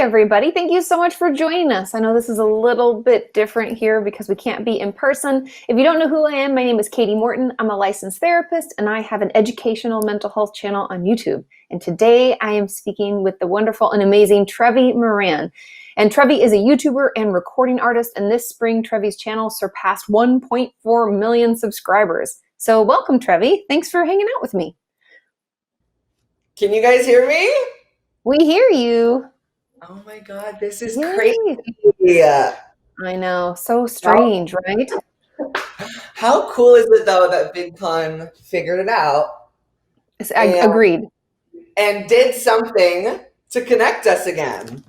everybody. Thank you so much for joining us. I know this is a little bit different here because we can't be in person. If you don't know who I am, my name is Kati Morton. I'm a licensed therapist and I have an educational mental health channel on YouTube. And today I am speaking with the wonderful and amazing Trevi Moran. And Trevi is a YouTuber and recording artist. And this spring, Trevi's channel surpassed 1.4 million subscribers. So welcome, Trevi. Thanks for hanging out with me. Can you guys hear me? We hear you. Oh my God, this is Yay. crazy. I know, so strange, right? How cool is it though that VidCon figured it out? Agreed. And did something to connect us again.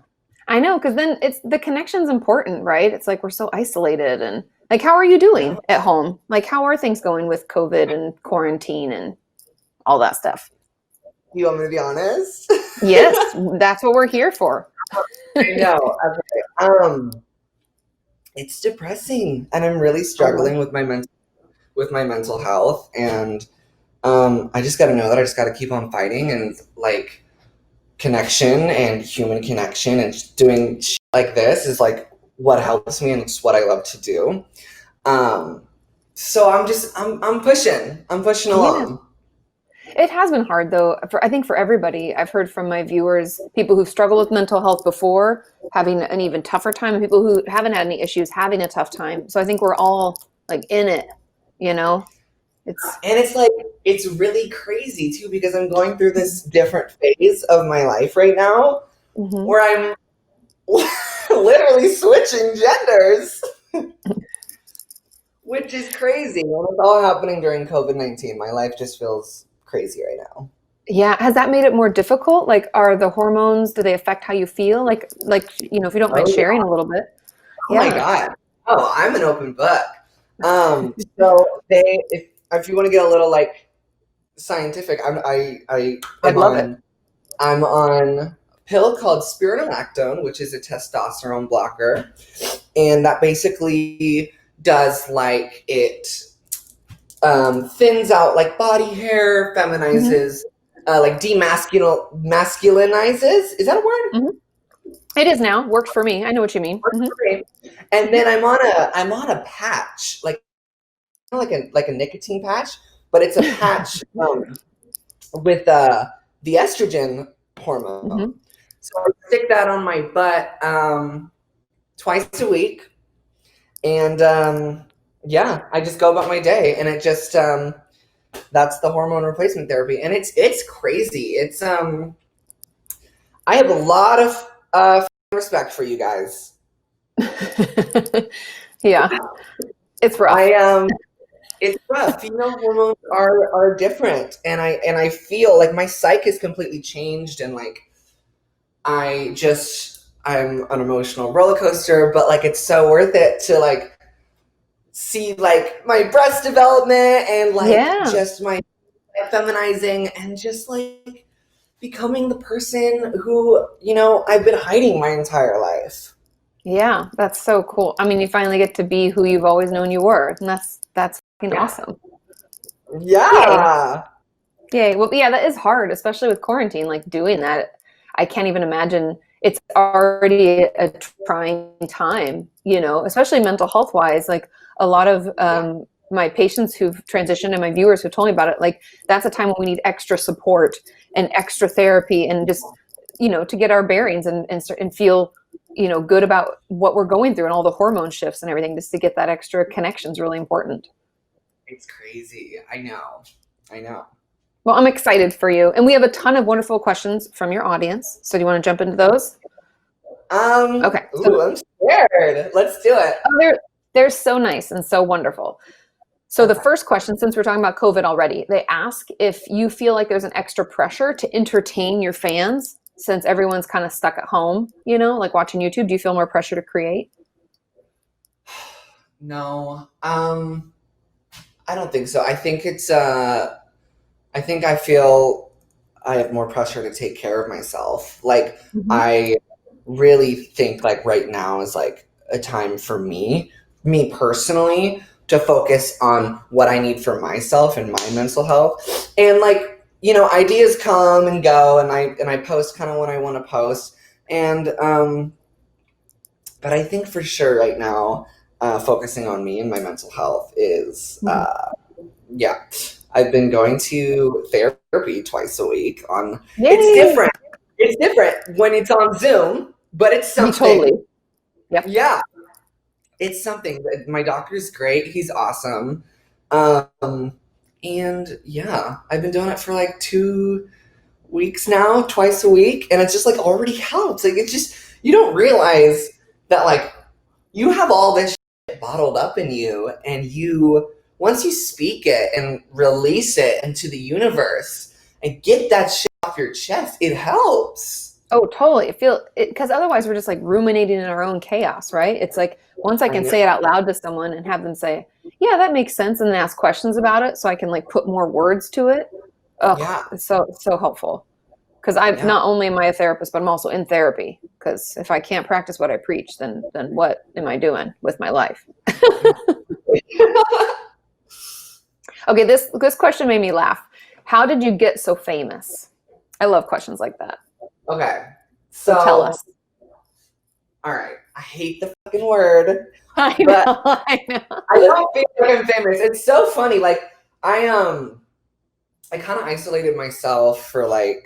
I know, because then the connection's important, right? It's like we're so isolated. And like, how are you doing at home? Like, how are things going with COVID and quarantine and all that stuff? You want me to be honest? Yes, that's what we're here for. I know. Okay. It's depressing, and I'm really struggling with my mental health, and I just got to know that I just got to keep on fighting, and like connection and human connection and doing shit like this is like what helps me, and it's what I love to do. So I'm pushing along. Yeah. It has been hard though, I think for everybody. I've heard from my viewers, people who've struggled with mental health before having an even tougher time, and people who haven't had any issues having a tough time. So I think we're all like in it, you know? It's like, it's really crazy too, because I'm going through this different phase of my life right now where I'm literally switching genders, which is crazy. And it's all happening during COVID-19. My life just feels crazy right now. Yeah. Has that made it more difficult? Like, are the hormones, do they affect how you feel? Like, you know, if you don't mind sharing a little bit. Oh my God. Oh, I'm an open book. So if you want to get a little like scientific, I'm on a pill called spironolactone, which is a testosterone blocker. And that basically does like it thins out like body hair, feminizes, like masculinizes. Is that a word? It is now. Worked for me. I know what you mean. And then I'm on a patch, like a nicotine patch, but it's a patch with the estrogen hormone. So I stick that on my butt twice a week, and yeah, I just go about my day, and it just that's the hormone replacement therapy, and it's crazy. It's I have a lot of respect for you guys. Yeah, it's rough. It's rough. Female hormones are different, and I feel like my psyche is completely changed, and like I'm an emotional roller coaster, but like it's so worth it to like see like my breast development and like just my feminizing and just like becoming the person who, you know, I've been hiding my entire life. Yeah, that's so cool. I mean, you finally get to be who you've always known you were, and that's fucking awesome. Yeah. Yay. Well, yeah, that is hard, especially with quarantine, like doing that. I can't even imagine. It's already a trying time, you know, especially mental health wise. Like a lot of my patients who've transitioned and my viewers who've told me about it, like that's a time when we need extra support and extra therapy and just, you know, to get our bearings and feel, you know, good about what we're going through and all the hormone shifts and everything. Just to get that extra connection is really important. It's crazy. I know. Well, I'm excited for you. And we have a ton of wonderful questions from your audience. So do you want to jump into those? Okay. Ooh, I'm scared. Let's do it. Oh, they're so nice and so wonderful. So the first question, since we're talking about COVID already, they ask if you feel like there's an extra pressure to entertain your fans since everyone's kind of stuck at home, you know, like watching YouTube. Do you feel more pressure to create? No, I don't think so. I think I feel I have more pressure to take care of myself. Like I really think like right now is like a time for me personally, to focus on what I need for myself and my mental health. And like, you know, ideas come and go, and I post kind of when I want to post. And but I think for sure right now, focusing on me and my mental health is yeah. I've been going to therapy twice a week. It's Yay! different. It's different when it's on Zoom, but it's something. Totally. Yep. Yeah, it's something. My doctor's great. He's awesome. Um, and yeah, I've been doing it for like 2 weeks now, twice a week, and it's just like already helps. Like it's just you don't realize that like you have all this shit bottled up in you, and once you speak it and release it into the universe and get that shit off your chest, it helps. Oh, totally. Because otherwise we're just like ruminating in our own chaos, right? It's like once I I can know. say it out loud to someone and have them say, "Yeah, that makes sense," and then ask questions about it, so I can like put more words to it. Oh, Yeah, it's so helpful. Because I'm yeah. not only am I a therapist, but I'm also in therapy. Because if I can't practice what I preach, then what am I doing with my life? Okay, this question made me laugh. How did you get so famous? I love questions like that. Okay, So tell so us. all right, I hate the fucking word, I but know, I know. I don't feel like I'm famous. It's so funny. Like I kind of isolated myself for like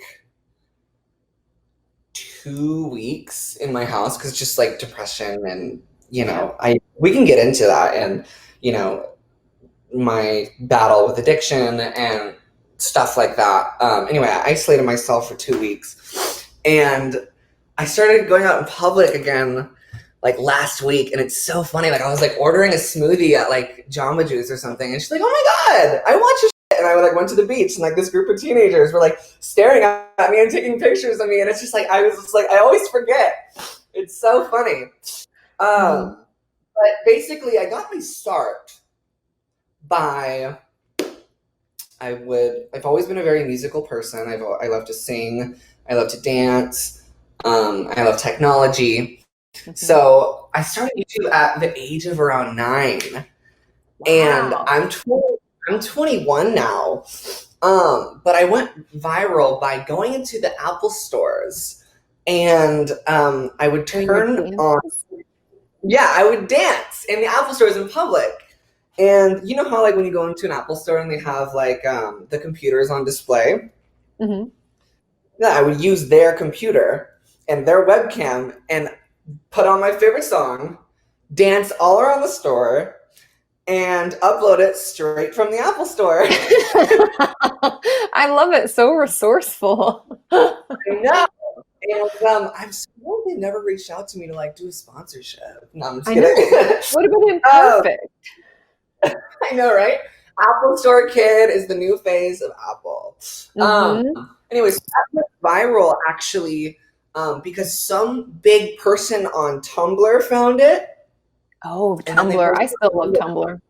2 weeks in my house because just like depression and I we can get into that and you know my battle with addiction and stuff like that. Anyway, I isolated myself for 2 weeks and I started going out in public again like last week, and it's so funny. Like I was like ordering a smoothie at like Jamba Juice or something, and she's like, "Oh my god, I watch your shit!" And I like went to the beach, and like this group of teenagers were like staring at me and taking pictures of me, and it's just like I was just like I always forget. It's so funny. But basically, I got my start by I've always been a very musical person. I love to sing. I love to dance. I love technology. So I started YouTube at the age of around 9, and Wow. I'm 21 now. But I went viral by going into the Apple stores, and I would turn on. Yeah, I would dance in the Apple stores in public. And you know how like when you go into an Apple store and they have like the computers on display? Mm-hmm. Yeah, I would use their computer and their webcam and put on my favorite song, dance all around the store, and upload it straight from the Apple store. I love it. So resourceful. I know. And I'm surprised they never reached out to me to like do a sponsorship. No, I'm just I kidding. know. Would have been perfect. I know, right? Apple Store Kid is the new phase of Apple. Anyways, that went viral actually because some big person on Tumblr found it. Oh, Tumblr. I still love Tumblr.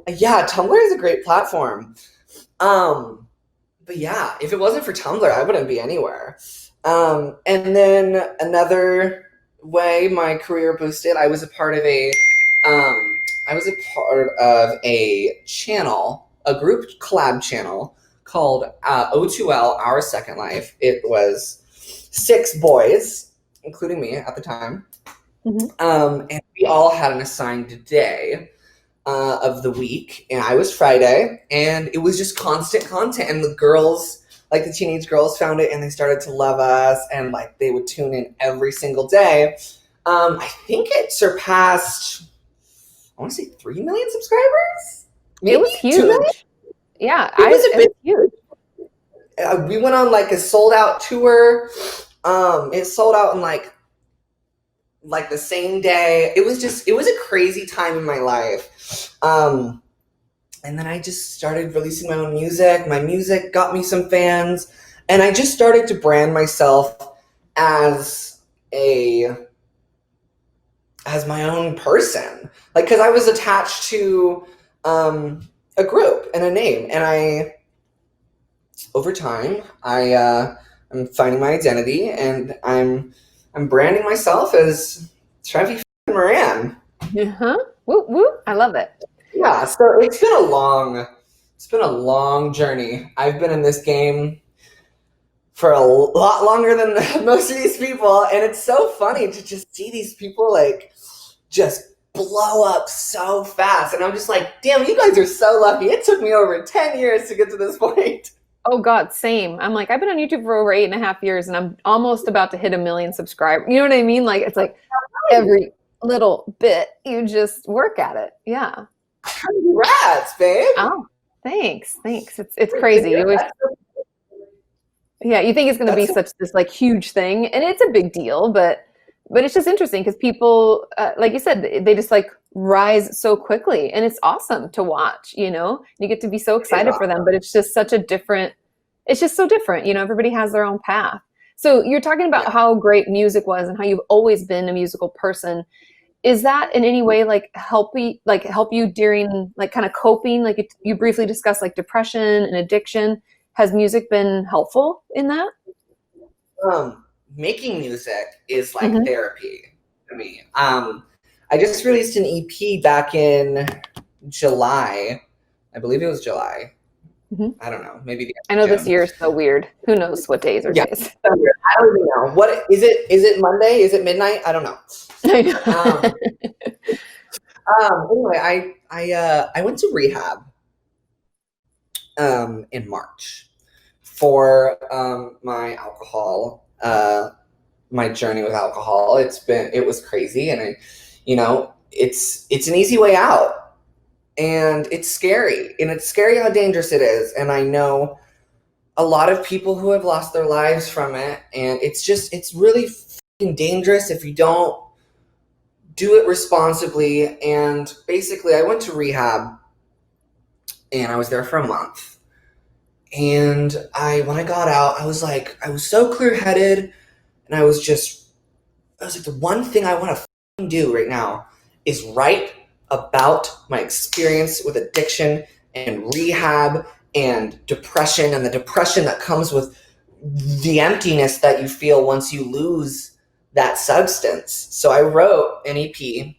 Yeah, Tumblr is a great platform. But yeah, if it wasn't for Tumblr, I wouldn't be anywhere. And then another way my career boosted, I was a part of a channel, a group collab channel called O2L, Our Second Life. It was 6 boys, including me at the time. And we all had an assigned day of the week, and I was Friday, and it was just constant content, and the girls, like the teenage girls, found it, and they started to love us, and like they would tune in every single day. I think it surpassed, I want to say 3 million subscribers. Maybe it was 2 million? huge. Yeah, it was huge. We went on like a sold out tour. It sold out in like the same day. It was a crazy time in my life. And then I just started releasing my own music. My music got me some fans, and I just started to brand myself as my own person. Like, cause I was attached to a group and a name, and over time, I'm finding my identity, and I'm branding myself as Trevi Moran. Woo woo! I love it. Yeah, so it's been a long journey. I've been in this game for a lot longer than most of these people. And it's so funny to just see these people like just blow up so fast. And I'm just like, damn, you guys are so lucky. It took me over 10 years to get to this point. Oh God, same. I'm like, I've been on YouTube for over 8.5 years and I'm almost about to hit 1 million subscribers. You know what I mean? Like, it's like every little bit, you just work at it. Yeah. Congrats, babe. Oh, thanks. It's crazy. You always, yeah, you think it's going to be such this like huge thing, and it's a big deal, but it's just interesting because people, like you said, they just like rise so quickly, and it's awesome to watch. You get to be so excited for them, but it's just such a different. It's just so different. Everybody has their own path. So you're talking about how great music was and how you've always been a musical person. Is that in any way like help you during like kind of coping? Like you briefly discussed like depression and addiction. Has music been helpful in that? Making music is like therapy to me. I just released an EP back in July. I believe it was July. I don't know. Maybe I know this year is so weird. Who knows what days are days? I don't even know. What is it? Is it Monday? Is it midnight? I don't know. I know. Anyway, I went to rehab in March for my alcohol, my journey with alcohol. It was crazy, and it's an easy way out. And it's scary. And it's scary how dangerous it is. And I know a lot of people who have lost their lives from it. And it's really fucking dangerous if you don't do it responsibly. And basically, I went to rehab and I was there for a month. And when I got out, I was so clear-headed. And I was like, the one thing I want to fucking do right now is write about my experience with addiction and rehab and depression, and the depression that comes with the emptiness that you feel once you lose that substance. So I wrote an EP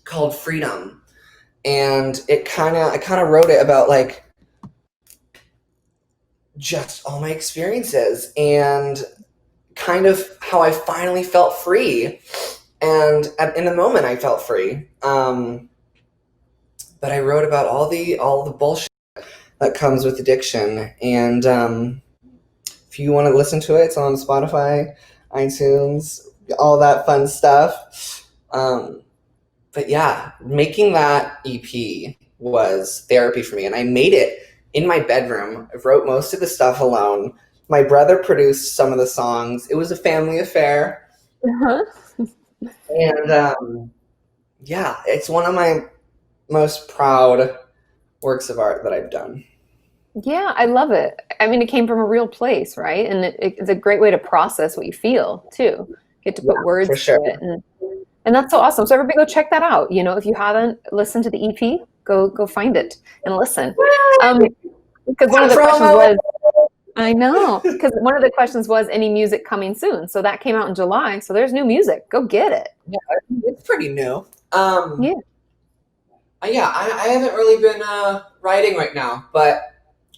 called Freedom, and I kind of wrote it about like just all my experiences and kind of how I finally felt free. And in the moment, I felt free. But I wrote about all the bullshit that comes with addiction. And if you want to listen to it, it's on Spotify, iTunes, all that fun stuff. But yeah, making that EP was therapy for me. And I made it in my bedroom. I wrote most of the stuff alone. My brother produced some of the songs. It was a family affair. And yeah, it's one of my most proud works of art that I've done. Yeah, I love it. I mean, it came from a real place, right? And it's a great way to process what you feel too. Get to put words to it, and that's so awesome. So everybody, go check that out. If you haven't listened to the EP, go find it and listen. Because one of the questions was, I know, because one of the questions was any music coming soon. So that came out in July. So there's new music. Go get it. Yeah, it's pretty new. Yeah, I haven't really been writing right now, but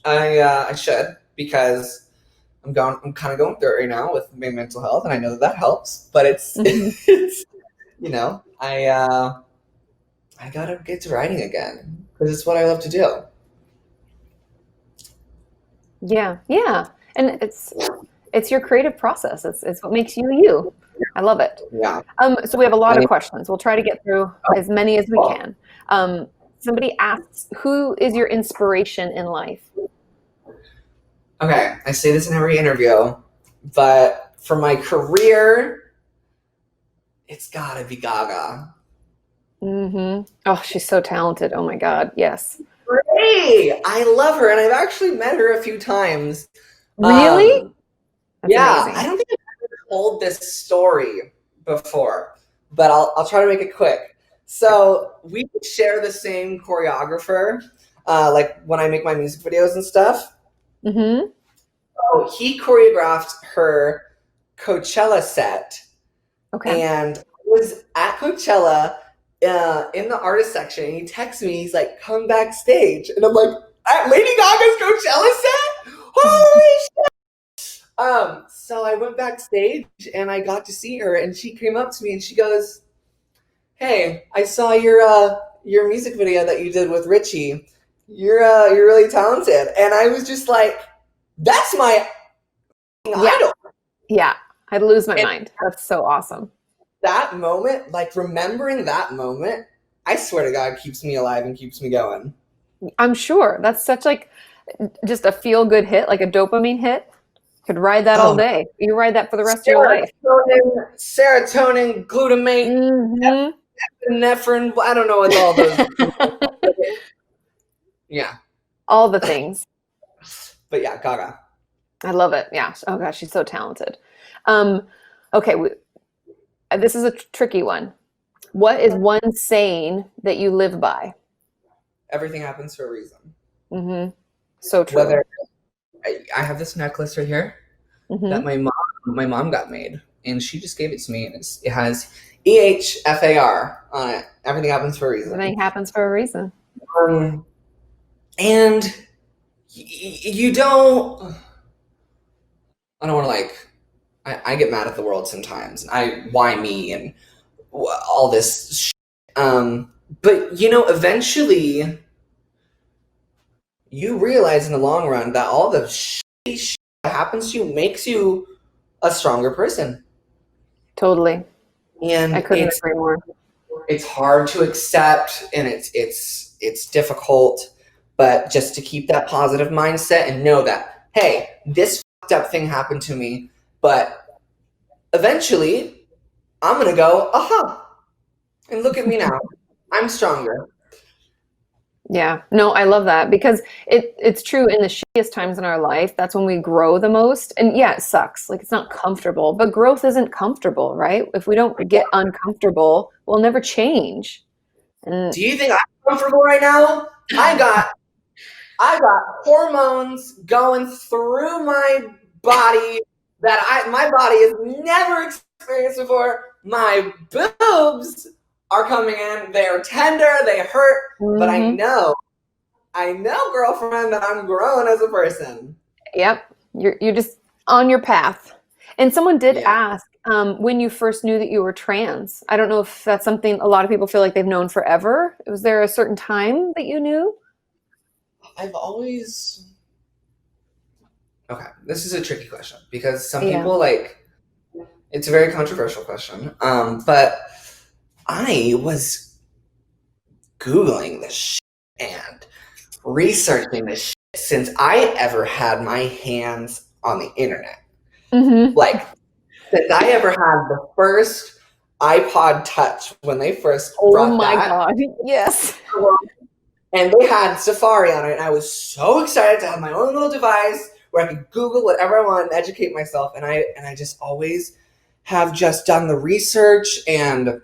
I should, because I'm kind of going through it right now with my mental health, and I know that helps. But it's I gotta get to writing again because it's what I love to do. Yeah, and it's your creative process. It's what makes you you. I love it. Yeah. So we have a lot of questions. We'll try to get through as many as we can. Somebody asks, who is your inspiration in life? Okay, I say this in every interview, but for my career, it's gotta be Gaga. Oh, she's so talented. Oh my God, yes. Hey, I love her, and I've actually met her a few times. Really? Yeah, amazing. I don't think I've ever told this story before, but I'll try to make it quick. So we share the same choreographer, like when I make my music videos and stuff. So he choreographed her Coachella set. Okay. And I was at Coachella in the artist section, and he texts me, he's like, come backstage. And I'm like, at Lady Gaga's Coachella set? Holy shit! So I went backstage and I got to see her, and she came up to me and she goes, "Hey, I saw your music video that you did with Richie. You're really talented." And I was just like, "That's my Yeah. idol." Yeah. I'd lose my And mind. That's so awesome. that moment, like remembering that moment, I swear to God, keeps me alive and keeps me going. I'm sure that's such like just a feel good hit, like a dopamine hit. Could ride that all Oh, day. You ride that for the rest of your life. serotonin, glutamate, Hmm. epinephrine. I don't know what all those. Yeah, All the things. but yeah, Gaga. I love it. Yeah. Oh gosh, she's so talented. Um, okay, this is a tricky one. What is one saying that you live by? Everything happens for a reason. Hmm. So true. Whether I have this necklace right here that Hmm. my mom got made, and she just gave it to me, and it has EHFAR on it. Everything happens for a reason. Everything happens for a reason. Um, and you don't. I don't want to like. I get mad at the world sometimes. Why me and all this. But eventually you realize in the long run that all the shitty shit that happens to you makes you a stronger person. Totally. I And couldn't agree more. it's hard to accept, and it's difficult, but just to keep that positive mindset and know that, hey, this fucked up thing happened to me, but eventually I'm gonna go, aha, and look at me now. I'm stronger. Yeah. No, I love that because it's true in the shittiest times in our life, that's when we grow the most. And yeah, it sucks. Like it's not comfortable, but growth isn't comfortable, right? If we don't get uncomfortable, we'll never change. And Do you think I'm comfortable right now? I got hormones going through my body that my body has never experienced before. My boobs are coming in. They're tender, they hurt, but mhm. I know, girlfriend, that I'm growing as a person. Yep. You're just on your path. And someone did Yeah. ask when you first knew that you were trans. I don't know if that's something a lot of people feel like they've known forever. Was there a certain time that you knew? I've always Okay, this is a tricky question because some Yeah. people it's a very controversial question. But I was Googling this shit and researching this shit since I ever had my hands on the internet. Hmm. Like, since I ever had the first iPod Touch when they first Oh brought my that, God. Yes. and they had Safari on it, and I was so excited to have my own little device where I could Google whatever I want and educate myself. And I just always have just done the research, and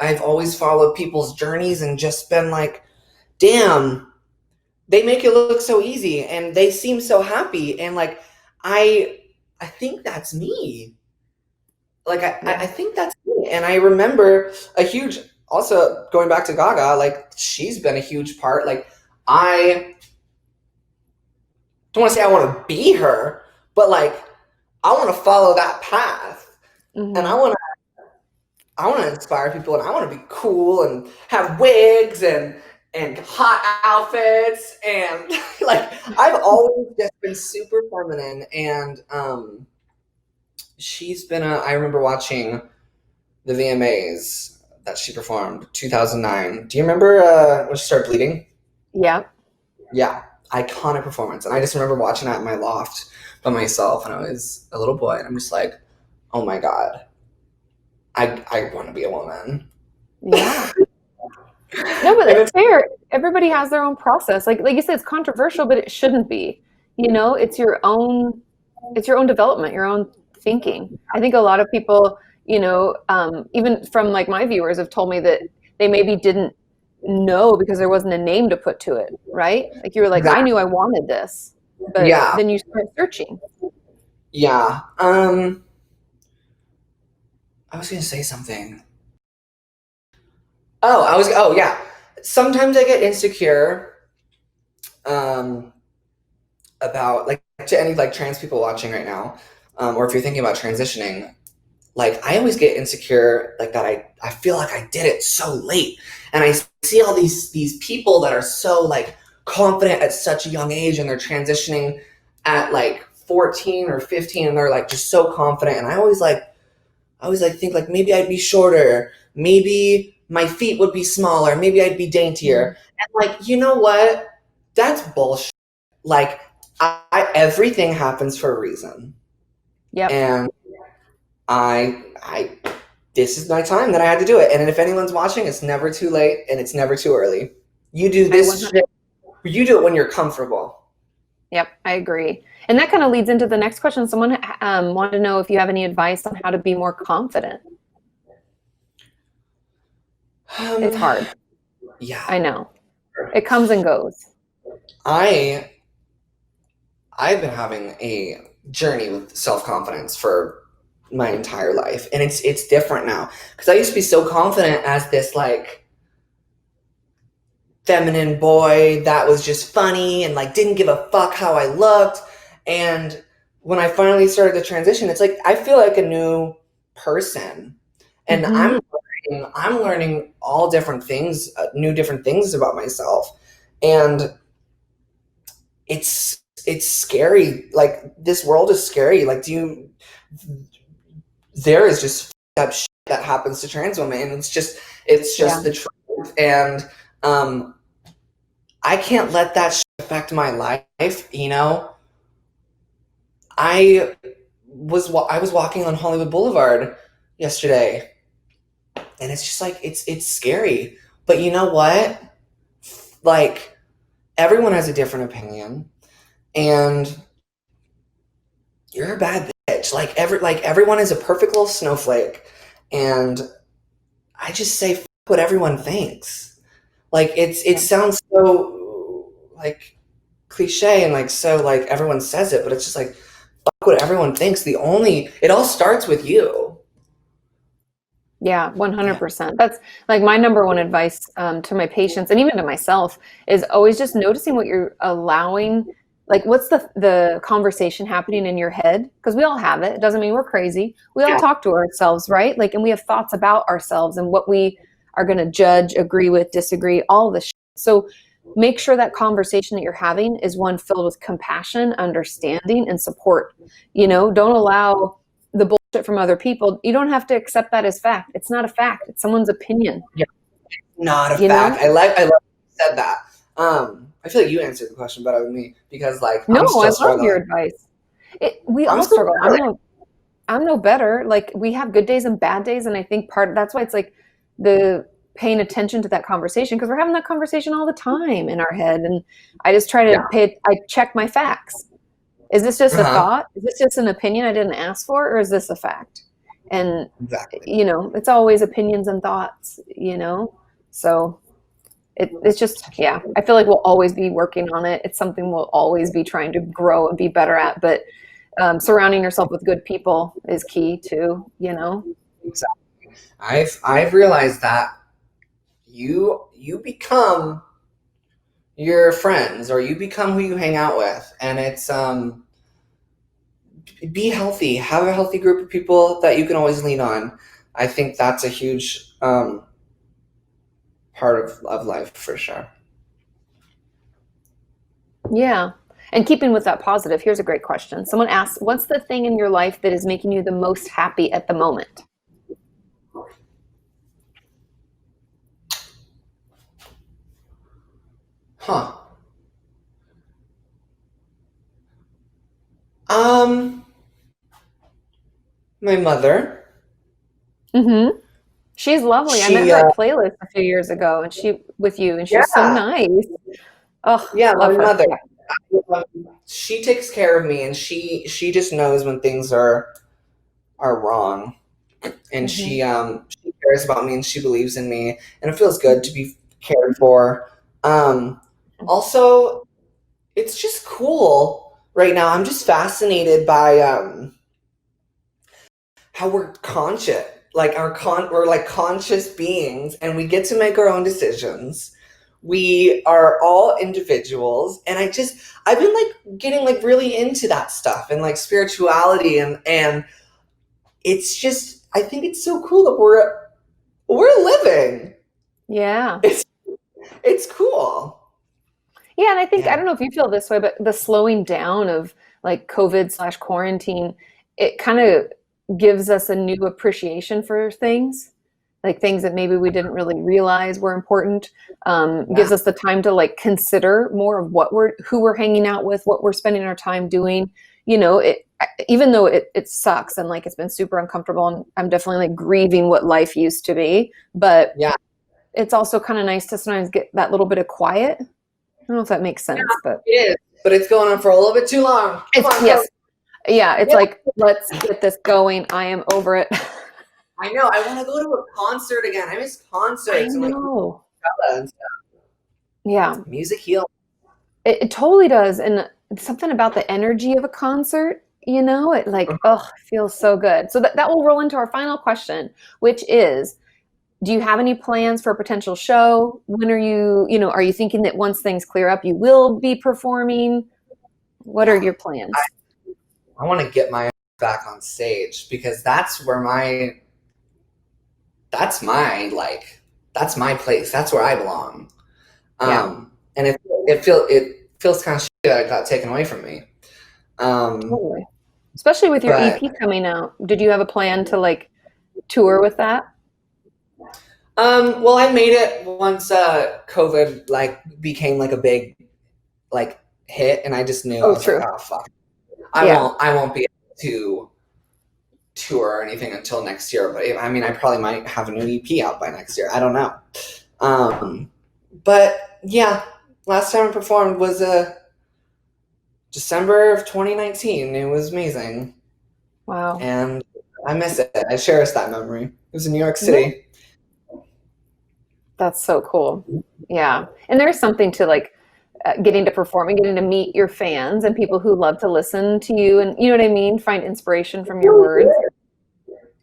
I've always followed people's journeys and just been like, damn, they make it look so easy and they seem so happy, and like I think that's me. Like I Yeah. think that's me. And I remember a huge, also going back to Gaga, like she's been a huge part. Like I don't want to say I want to be her, but like I want to follow that path, and Hmm. I want to inspire people, and I want to be cool and have wigs and hot outfits, and like I've always just been super feminine. And she's been I remember watching the VMAs that she performed 2009. Do you remember when she started bleeding? Yeah. Yeah, iconic performance. And I just remember watching that in my loft by myself, and I was a little boy, and I'm just like, oh my god, I want to be a woman. Yeah. No, but And it's it's fair. Everybody has their own process. Like you said, it's controversial, but it shouldn't be. It's your own development, your own thinking. I think a lot of people, even from like my viewers have told me that they maybe didn't know because there wasn't a name to put to it, right? Like you were like, I exactly. knew I wanted this, but Yeah, then you start searching. yeah. I was gonna say something. Oh yeah. Sometimes I get insecure, um, about like to any like trans people watching right now, or if you're thinking about transitioning, like I always get insecure like that I feel like I did it so late, and I see all these people that are so like confident at such a young age, and they're transitioning at like 14 or 15, and they're like just so confident, and I always think like maybe I'd be shorter, maybe my feet would be smaller, maybe I'd be daintier. And like, you know what? That's bullshit. Like everything happens for a reason. Yep. And I this is my time that I had to do it. And if anyone's watching, it's never too late and it's never too early. You do this shit, you do it when you're comfortable. Yep, I agree. And that kind of leads into the next question. Someone wanted to know if you have any advice on how to be more confident. It's hard. Yeah. I know. It comes and goes. I've been having a journey with self-confidence for my entire life, and it's different now, because I used to be so confident as this like feminine boy that was just funny and like didn't give a fuck how I looked. And when I finally started the transition, it's like I feel like a new person, and I'm learning all different things, different things about myself, and it's scary. Like this world is scary. Like there is just up shit that happens to trans women, and it's just the truth. And I can't let that shit affect my life. You know, I was walking on Hollywood Boulevard yesterday, and it's just like it's scary. But you know what? Like everyone has a different opinion, and you're a bad bitch. Like everyone is a perfect little snowflake, and I just say fuck what everyone thinks. Like it sounds so like cliche and like so like everyone says it, but it's just like fuck what everyone thinks. It all starts with you. Yeah, 100%. That's like my number one advice to my patients and even to myself is always just noticing what you're allowing. Like, what's the conversation happening in your head? Because we all have it. It doesn't mean we're crazy. We all talk to ourselves, right? Like, and we have thoughts about ourselves and what we are going to judge, agree with, disagree, all of this shit. So make sure that conversation that you're having is one filled with compassion, understanding, and support. You know, don't allow the bullshit from other people. You don't have to accept that as fact. It's not a fact. It's someone's opinion. Yeah. Not a fact. I love you said that. I feel like you answered the question better than me, because like no, I'm still I love struggling. your advice. We all struggle. I'm no better. Like we have good days and bad days, and I think that's why it's like the paying attention to that conversation, because we're having that conversation all the time in our head, and I just try to I check my facts. Is this just a thought? Is this just an opinion I didn't ask for, or is this a fact? And you know, it's always opinions and thoughts. You know, so. It's just, I feel like we'll always be working on it. It's something we'll always be trying to grow and be better at. But surrounding yourself with good people is key too, you know? Exactly. I've realized that you become your friends, or you become who you hang out with. And it's be healthy. Have a healthy group of people that you can always lean on. I think that's a huge part of life for sure. Yeah. And keeping with that positive, here's a great question. Someone asks, what's the thing in your life that is making you the most happy at the moment? My mother. Mm-hmm. She's lovely. I met her at Playlist a few years ago, and she's so nice. Oh, yeah, my mother. Yeah. She takes care of me, and she just knows when things are wrong, and she cares about me, and she believes in me, and it feels good to be cared for. Also, it's just cool right now. I'm just fascinated by how we're conscious, like we're like conscious beings, and we get to make our own decisions. We are all individuals, and I've been like getting like really into that stuff and like spirituality, and it's just, I think it's so cool that we're living. Yeah. It's cool. Yeah, and I think, I Yeah. don't know if you feel this way, but the slowing down of like COVID/quarantine, it kind of gives us a new appreciation for things, like things that maybe we didn't really realize were important. Yeah. Gives us the time to like consider more of who we're hanging out with, what we're spending our time doing. Even though it sucks and like it's been super uncomfortable, and I'm definitely like grieving what life used to be, but Yeah. it's also kind of nice to sometimes get that little bit of quiet. I don't know if that makes sense, but It is, but it's going on for a little bit too long. Come on, yes, yeah, it's Yeah. like, let's get this going. I am over it. I know. I want to go to a concert again. I miss I concerts and like know. and Yeah, music heals. it totally does. And something about the energy of a concert, it like, oh, feels so good. So that will roll into our final question, which is, do you have any plans for a potential show? When are you thinking that once things clear up, you will be performing? What are Yeah. your plans? I want to get my back on stage because that's my place. That's where I belong. Yeah, And it feels kind of shitty that it got taken away from me. totally. Especially with your But EP coming out. Did you have a plan to like tour with that? well, I made it once COVID like became like a big like hit, and I just knew I Oh, was like, true. oh fuck, Yeah. I won't be able to tour or anything until next year. But I mean, I probably might have a new EP out by next year. I don't know. But yeah, last time I performed was December of 2019. It was amazing, Wow. and I miss it. I cherish that memory. It was in New York Yeah. City. That's so cool. Yeah. And there's something to like getting to perform and getting to meet your fans and people who love to listen to you and you know what I mean? Find inspiration from your words.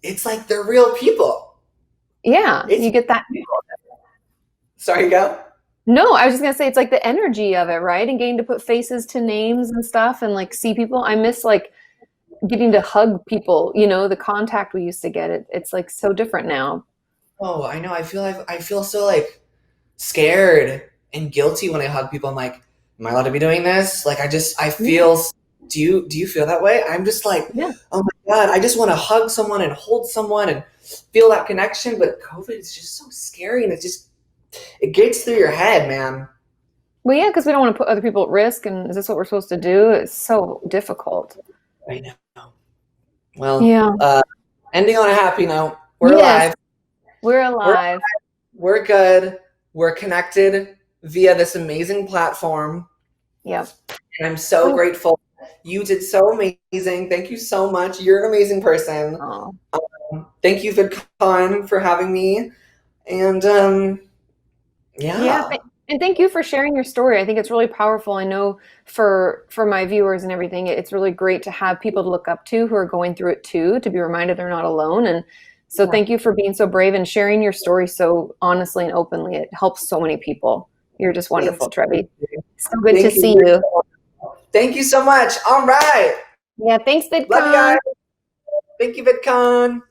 It's like they're real people. Yeah. It's You get that. sorry, go. No, I was just gonna say it's like the energy of it, right? And getting to put faces to names and stuff and like see people. I miss like getting to hug people, the contact we used to get. It's like so different now. Oh, I know. I feel so like scared and guilty when I hug people. I'm like, am I allowed to be doing this? Like, I Yeah. feel. Do you feel that way? I'm just like, Yeah. oh my god, I just want to hug someone and hold someone and feel that connection. But COVID is just so scary, and it gets through your head, man. Well, yeah, because we don't want to put other people at risk. And is this what we're supposed to do? It's so difficult. I know. Well, Yeah. ending on a happy note. We're Yes, alive. we're We're alive. we're good. We're connected via this amazing platform. Yep. And I'm so grateful. You did so amazing. Thank you so much. You're an amazing person. Oh, Thank you, VidCon, for having me. And yeah. yeah. And thank you for sharing your story. I think it's really powerful. I know for my viewers and everything, it's really great to have people to look up to who are going through it too, to be reminded they're not alone. And so Yeah. thank you for being so brave and sharing your story so honestly and openly. It helps so many people. You're just wonderful, Trevi. So good to Thank see you. you. Thank you so much. All right. Yeah, thanks, Love you VidCon. guys. Thank you, VidCon.